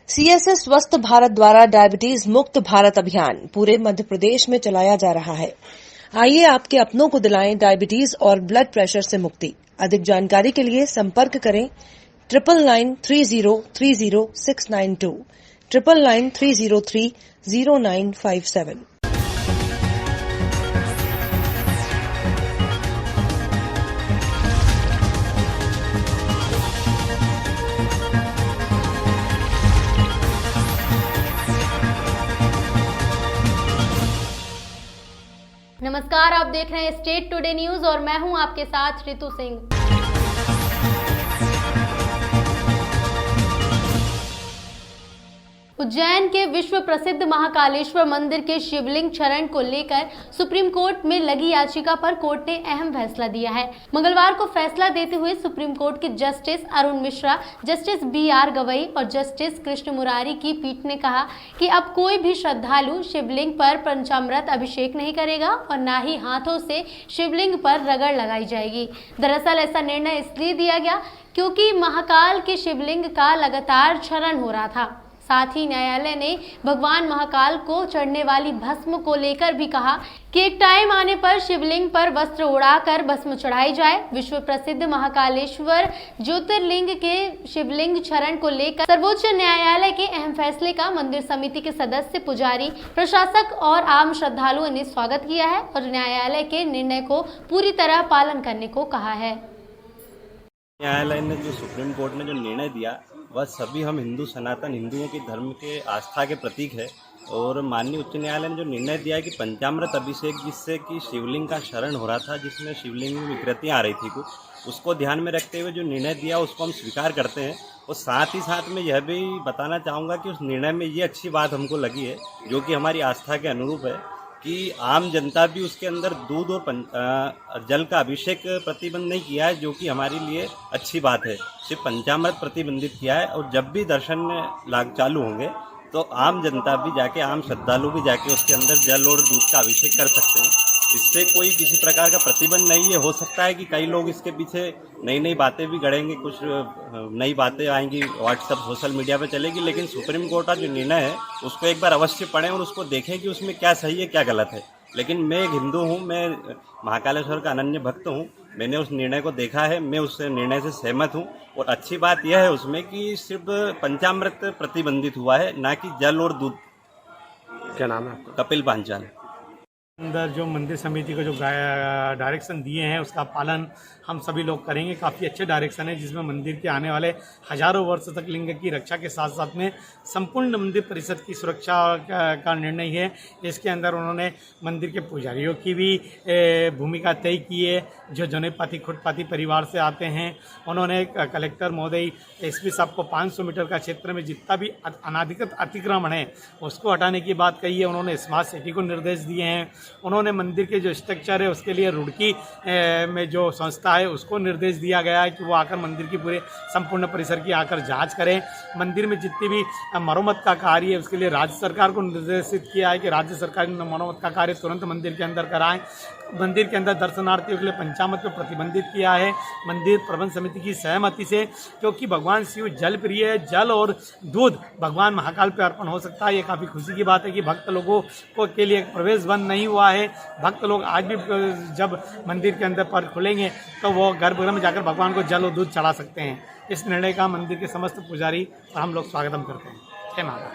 CSS स्वस्थ भारत द्वारा diabetes मुक्त भारत अभियान पूरे मध्य प्रदेश में चलाया जा रहा है। आइए आपके अपनों को दिलाएं डायबिटीज और ब्लड प्रेशर से मुक्ति। अधिक जानकारी के लिए संपर्क करें 9993030692 9993030957। नमस्कार, आप देख रहे हैं स्टेट टुडे न्यूज और मैं हूं आपके साथ रितु सिंह। उज्जैन के विश्व प्रसिद्ध महाकालेश्वर मंदिर के शिवलिंग क्षरण को लेकर सुप्रीम कोर्ट में लगी याचिका पर कोर्ट ने अहम फैसला दिया है। मंगलवार को फैसला देते हुए सुप्रीम कोर्ट के justice Arun Mishra, justice BR Gavai और जस्टिस कृष्ण मुरारी की पीठ ने कहा कि अब कोई भी श्रद्धालु शिवलिंग पर पंचामृत अभिषेक नहीं करेगा और न ही हाथों से शिवलिंग पर रगड़ लगाई जाएगी। दरअसल ऐसा निर्णय इसलिए दिया गया क्योंकि महाकाल के शिवलिंग का लगातार क्षरण हो रहा था। साथ ही न्यायालय ने भगवान महाकाल को चढ़ने वाली भस्म को लेकर भी कहा कि एक टाइम आने पर शिवलिंग पर वस्त्र उड़ाकर भस्म चढ़ाई जाए। विश्व प्रसिद्ध महाकालेश्वर ज्योतिर्लिंग के शिवलिंग क्षरण को लेकर सर्वोच्च न्यायालय के अहम फैसले का मंदिर समिति के सदस्य, पुजारी, प्रशासक और आम श्रद्धालुओं ने स्वागत किया है और न्यायालय के निर्णय को पूरी तरह पालन करने को कहा है। न्यायालय ने जो सुप्रीम कोर्ट ने जो निर्णय दिया वह सभी हम हिंदू सनातन हिंदुओं की धर्म के आस्था के प्रतीक है और माननीय उच्च न्यायालय ने जो निर्णय दिया कि पंचामृत अभिषेक जिससे कि शिवलिंग का क्षरण हो रहा था, जिसमें शिवलिंग में विकृतियाँ आ रही थी कुछ, उसको ध्यान में रखते हुए जो निर्णय दिया उसको हम स्वीकार करते हैं। और साथ ही साथ मैं यह भी बताना चाहूँगा कि उस निर्णय में ये अच्छी बात हमको लगी है जो कि हमारी आस्था के अनुरूप है कि आम जनता भी उसके अंदर दूध और जल का अभिषेक प्रतिबंध नहीं किया है, जो कि हमारे लिए अच्छी बात है। सिर्फ पंचामृत प्रतिबंधित किया है और जब भी दर्शन चालू होंगे तो आम जनता भी जाके, आम श्रद्धालु भी जाके उसके अंदर जल और दूध का अभिषेक कर सकते हैं। इससे कोई किसी प्रकार का प्रतिबंध नहीं है। हो सकता है कि कई लोग इसके पीछे नई नई बातें भी गढ़ेंगे, कुछ नई बातें आएंगी, व्हाट्सएप सोशल मीडिया पे चलेगी, लेकिन सुप्रीम कोर्ट का जो निर्णय है उसको एक बार अवश्य पढ़ें और उसको देखें कि उसमें क्या सही है क्या गलत है। लेकिन मैं एक हिंदू हूँ, मैं महाकालेश्वर का अनन्य भक्त हूँ, मैंने उस निर्णय को देखा है, मैं उस निर्णय से सहमत हूँ। और अच्छी बात यह है उसमें कि सिर्फ पंचामृत प्रतिबंधित हुआ है, ना कि जल और दूध। क्या नाम है आपका? कपिल पांचाल। अंदर जो मंदिर समिति को जो डायरेक्शन दिए हैं उसका पालन हम सभी लोग करेंगे। काफ़ी अच्छे डायरेक्शन है जिसमें मंदिर के आने वाले हजारों वर्ष तक लिंग की रक्षा के साथ साथ में संपूर्ण मंदिर परिसर की सुरक्षा का निर्णय है। इसके अंदर उन्होंने मंदिर के पुजारियों की भी भूमिका तय की है जो जनेपाती खुटपाती परिवार से आते हैं। उन्होंने कलेक्टर महोदय SP साहब को 500 मीटर का क्षेत्र में जितना भी अनाधिकृत अतिक्रमण है उसको हटाने की बात कही है। उन्होंने स्मार्ट सिटी को निर्देश दिए हैं। उन्होंने मंदिर के जो स्ट्रक्चर है उसके लिए रुड़की में जो संस्था है उसको निर्देश दिया गया है कि वो आकर मंदिर की पूरे संपूर्ण परिसर की आकर जांच करें। मंदिर में जितनी भी मरम्मत का कार्य है उसके लिए राज्य सरकार को निर्देशित किया है कि राज्य सरकार मरम्मत का कार्य तुरंत मंदिर के अंदर कराएं। मंदिर के अंदर दर्शनार्थियों के लिए पंचामृत को प्रतिबंधित किया है मंदिर प्रबंध समिति की सहमति से, क्योंकि भगवान शिव जल प्रिय है। जल और दूध भगवान महाकाल पे अर्पण हो सकता है। ये काफ़ी खुशी की बात है कि भक्त लोगों को के लिए प्रवेश बंद नहीं हुआ है। भक्त लोग आज भी जब मंदिर के अंदर पर खुलेंगे तो वो गर्भगृह में जाकर भगवान को जल और दूध चढ़ा सकते हैं। इस निर्णय का मंदिर के समस्त पुजारी और हम लोग स्वागतम करते हैं। जय माता।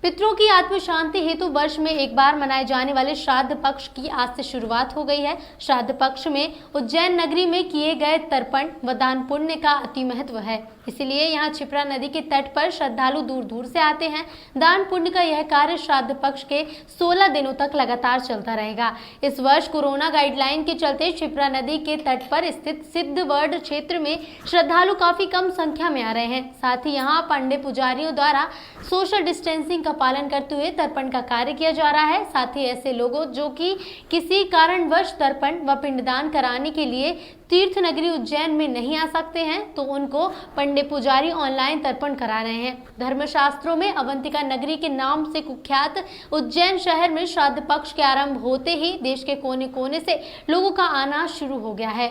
पितरों की आत्म शांति हेतु वर्ष में एक बार मनाए जाने वाले श्राद्ध पक्ष की आज से शुरुआत हो गई है। श्राद्ध पक्ष में उज्जैन नगरी में किए गए तर्पण व दान पुण्य का अति महत्व है, इसीलिए यहाँ क्षिप्रा नदी के तट पर श्रद्धालु दूर दूर से आते हैं। दान पुण्य का यह कार्य श्राद्ध पक्ष के 16 दिनों तक लगातार चलता रहेगा। इस वर्ष कोरोना गाइडलाइन के चलते क्षिप्रा नदी के तट पर स्थित सिद्धवड क्षेत्र में श्रद्धालु काफी कम संख्या में आ रहे हैं। साथ ही यहाँ पंडित पुजारियों द्वारा सोशल डिस्टेंसिंग का पालन करते हुए तर्पण का कार्य किया जा रहा है। साथ ही ऐसे लोगों जो कि किसी कारणवश तर्पण व पिंडदान कराने के लिए तीर्थ नगरी उज्जैन में नहीं आ सकते हैं तो उनको पंडित पुजारी ऑनलाइन तर्पण करा रहे हैं। धर्मशास्त्रों में अवंतिका नगरी के नाम से कुख्यात उज्जैन शहर में श्राद्ध पक्ष के आरंभ होते ही देश के कोने कोने से लोगों का आना शुरू हो गया है।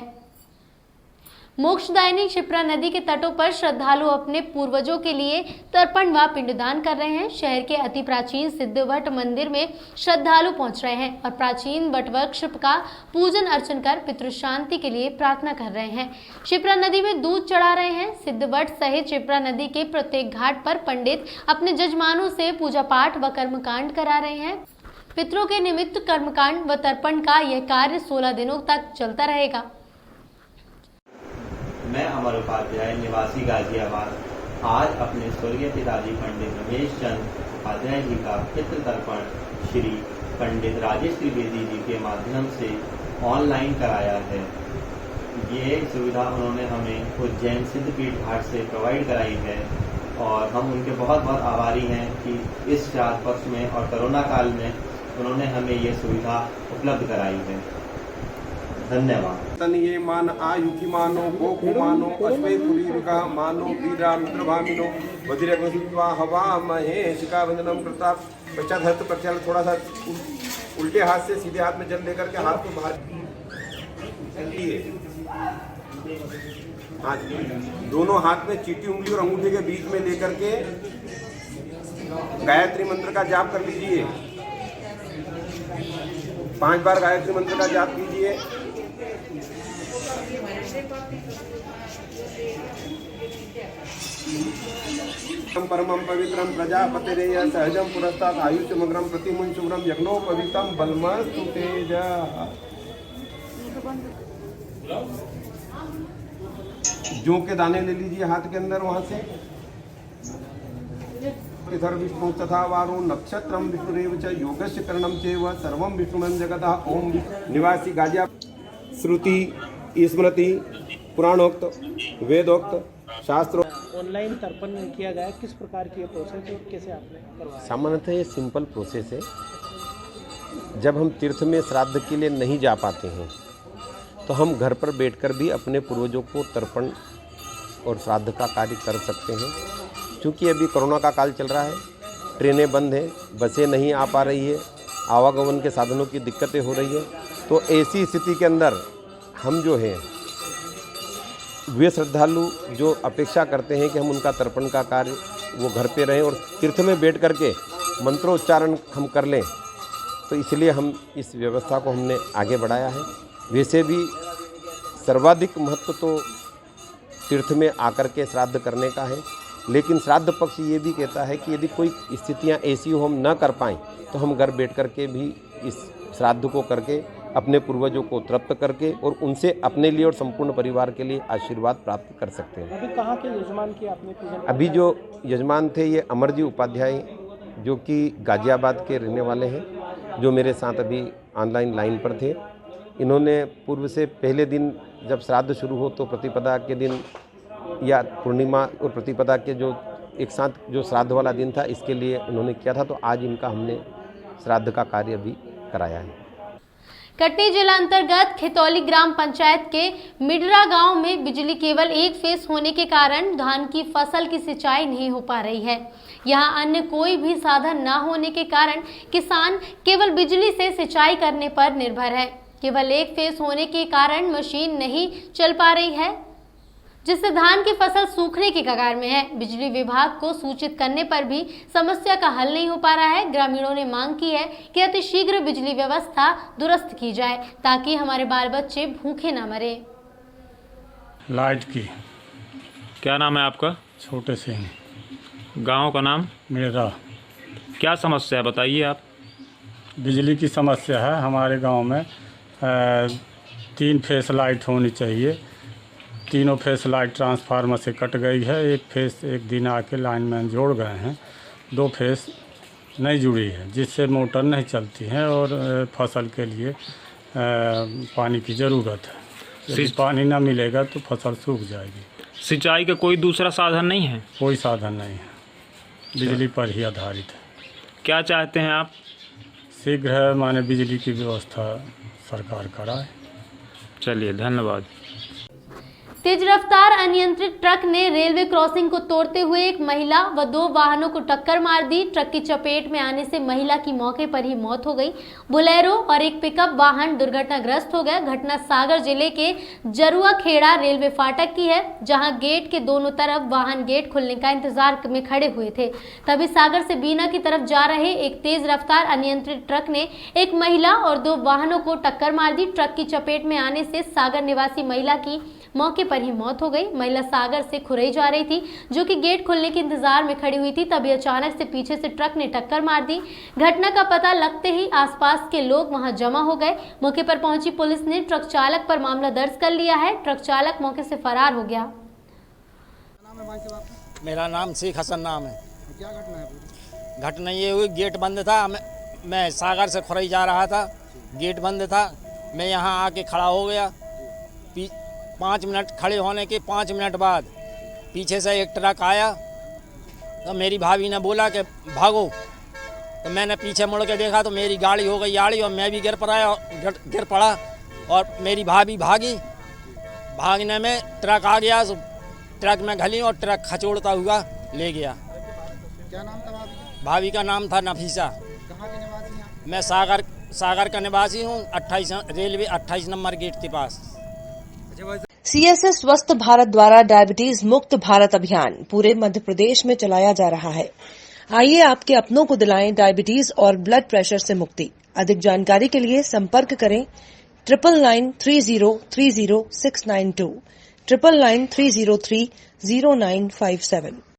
मोक्षदायिनी क्षिप्रा नदी के तटों पर श्रद्धालु अपने पूर्वजों के लिए तर्पण व पिंडदान कर रहे हैं। शहर के अति प्राचीन सिद्धवट मंदिर में श्रद्धालु पहुंच रहे हैं और प्राचीन वटवृक्ष का पूजन अर्चन कर पितृ शांति के लिए प्रार्थना कर रहे हैं। क्षिप्रा नदी में दूध चढ़ा रहे हैं। सिद्धवट सहित क्षिप्रा नदी के प्रत्येक घाट पर पंडित अपने जजमानों से पूजा पाठ व कर्मकांड करा रहे हैं। पितरों के निमित्त कर्मकांड व तर्पण का यह कार्य 16 दिनों तक चलता रहेगा। मैं अमर उपाध्याय निवासी गाजियाबाद आज अपने स्वर्गीय पिताजी पंडित रमेश चंद्र उपाध्याय जी का पितृ तर्पण श्री पंडित राजेश त्रिवेदी जी के माध्यम से ऑनलाइन कराया है। ये सुविधा उन्होंने हमें उज्जैन सिद्धपीठ घाट से प्रोवाइड कराई है और हम उनके बहुत बहुत आभारी हैं कि इस श्राद्ध पक्ष में और कोरोना काल में उन्होंने हमें ये सुविधा उपलब्ध कराई है। धन्यवाद। तनिये मान आयुखी मानो गोकु मानो अश्वे तुरीरिका मानो वीरा मित्रभामिनो वज्रग्निवा हवा महेशिका वंदनम प्रताप। बच्चा धरत प्रक्षाल थोड़ा सा उल्टे हाथ से सीधे हाथ में जल लेकर के हाथ को बाहर हाँ दोनों हाथ में चीटी उंगली और अंगूठे के बीच में लेकर के गायत्री मंत्र का जाप कर लीजिए। 5 बार गायत्री मंत्र का जाप कीजिए। परमं पवित्रं प्रजापतिरेय सहजं पुरस्तात् आयुष्यमग्रं प्रतिमुं शुभ्रं यज्ञोपवीतं बलमस्तु तेजः। जौ के दाने ले लीजिए हाथ के अंदर वहां से। इधर विष्णु तथा वारो नक्षत्रम विष्णुरेव च योगस्य करणम चैव सर्वं विष्णुमं जगतः। ओम निवासी गाजिया श्रुति स्मृति पुराणोक्त वेदोक्त शास्त्रों। ऑनलाइन तर्पण किया गया, किस प्रकार की प्रोसेस और कैसे आपने करवाया? सामान्यतः ये सिंपल प्रोसेस है। जब हम तीर्थ में श्राद्ध के लिए नहीं जा पाते हैं तो हम घर पर बैठकर भी अपने पूर्वजों को तर्पण और श्राद्ध का कार्य कर सकते हैं। क्योंकि अभी कोरोना का काल चल रहा है, ट्रेनें बंद हैं, बसें नहीं आ पा रही है, आवागमन के साधनों की दिक्कतें हो रही है, तो ऐसी स्थिति के अंदर हम जो है वे श्रद्धालु जो अपेक्षा करते हैं कि हम उनका तर्पण का कार्य वो घर पे रहें और तीर्थ में बैठ करके मंत्रोच्चारण हम कर लें, तो इसलिए हम इस व्यवस्था को हमने आगे बढ़ाया है। वैसे भी सर्वाधिक महत्व तो तीर्थ में आकर के श्राद्ध करने का है, लेकिन श्राद्ध पक्ष ये भी कहता है कि यदि कोई स्थितियां ऐसी हो हम न कर पाएँ तो हम घर बैठ करके भी इस श्राद्ध को करके अपने पूर्वजों को तृप्त करके और उनसे अपने लिए और संपूर्ण परिवार के लिए आशीर्वाद प्राप्त कर सकते हैं। अभी कहाँ के यजमान की आपने पूजन? अभी जो यजमान थे ये अमरजी उपाध्याय जो कि गाजियाबाद के रहने वाले हैं, जो मेरे साथ अभी ऑनलाइन लाइन पर थे। इन्होंने पूर्व से पहले दिन जब श्राद्ध शुरू हो तो प्रतिपदा के दिन या पूर्णिमा और प्रतिपदा के जो एक साथ जो श्राद्ध वाला दिन था इसके लिए इन्होंने किया था, तो आज इनका हमने श्राद्ध का कार्य अभी कराया है। कटनी जिला अंतर्गत खेतौली ग्राम पंचायत के मिडरा गांव में बिजली केवल एक फेस होने के कारण धान की फसल की सिंचाई नहीं हो पा रही है। यहां अन्य कोई भी साधन न होने के कारण किसान केवल बिजली से सिंचाई करने पर निर्भर है। केवल एक फेस होने के कारण मशीन नहीं चल पा रही है, जिससे धान की फसल सूखने की कगार में है। बिजली विभाग को सूचित करने पर भी समस्या का हल नहीं हो पा रहा है। ग्रामीणों ने मांग की है कि अतिशीघ्र बिजली व्यवस्था दुरुस्त की जाए ताकि हमारे बाल बच्चे भूखे न मरे। लाइट की क्या नाम है आपका? छोटे सिंह, गांव का नाम? मेरा। क्या समस्या है बताइए आप। बिजली की समस्या है हमारे गांव में। 3 फेस लाइट होनी चाहिए। तीनों फेस लाइट ट्रांसफार्मर से कट गई है। एक फेस एक दिन आके लाइनमैन जोड़ गए हैं, 2 फेस नहीं जुड़ी है, जिससे मोटर नहीं चलती है और फसल के लिए पानी की ज़रूरत है। यदि पानी ना मिलेगा तो फसल सूख जाएगी। सिंचाई का कोई दूसरा साधन नहीं है? कोई साधन नहीं है, बिजली पर ही आधारित है। क्या चाहते हैं आप? शीघ्र माने बिजली की व्यवस्था सरकार कराए। चलिए, धन्यवाद। तेज रफ्तार अनियंत्रित ट्रक ने रेलवे क्रॉसिंग को तोड़ते हुए एक महिला व 2 वाहनों को टक्कर मार दी। ट्रक की चपेट में आने से महिला की मौके पर ही मौत हो गई। बोलेरो और एक पिकअप वाहन दुर्घटनाग्रस्त हो गया। घटना सागर जिले के जरुआ खेड़ा रेलवे फाटक की है, जहां गेट के दोनों तरफ वाहन गेट खुलने का इंतजार में खड़े हुए थे। तभी सागर से बीना की तरफ जा रहे एक तेज रफ्तार अनियंत्रित ट्रक ने एक महिला और 2 वाहनों को टक्कर मार दी। ट्रक की चपेट में आने से सागर निवासी महिला की मौके पर ही मौत हो गई। महिला सागर से खुरई जा रही थी, जो कि गेट खुलने के इंतजार में खड़ी हुई थी। तभी अचानक से पीछे से ट्रक ने टक्कर मार दी। घटना का पता लगते ही आसपास के लोग वहां जमा हो गए। मौके पर पहुंची पुलिस ने ट्रक चालक पर मामला दर्ज कर लिया है। ट्रक चालक मौके से फरार हो गया। मेरा नाम शेख हसन नाम है। क्या घटना है? घटना ये हुई, गेट बंद था। मैं सागर से खुरई जा रहा था, गेट बंद था। मैं यहाँ आके खड़ा हो गया। 5 मिनट खड़े होने के 5 मिनट बाद पीछे से एक ट्रक आया, तो मेरी भाभी ने बोला कि भागो। तो मैंने पीछे मुड़ के देखा तो मेरी गाड़ी हो गई आड़ी और मैं भी गिर पड़ा और मेरी भाभी भागी। भागने में ट्रक आ गया, तो ट्रक में घली और ट्रक खचोड़ता हुआ ले गया। क्या नाम था भाभी का? भाभी का नाम था नफीसा। कहाँ के निवासी हैं? मैं सागर का निवासी हूँ, 28 नंबर गेट के पास। सीएससी स्वस्थ भारत द्वारा डायबिटीज मुक्त भारत अभियान पूरे मध्य प्रदेश में चलाया जा रहा है। आइए आपके अपनों को दिलाएं डायबिटीज और ब्लड प्रेशर से मुक्ति। अधिक जानकारी के लिए संपर्क करें 9993030692 9993030957।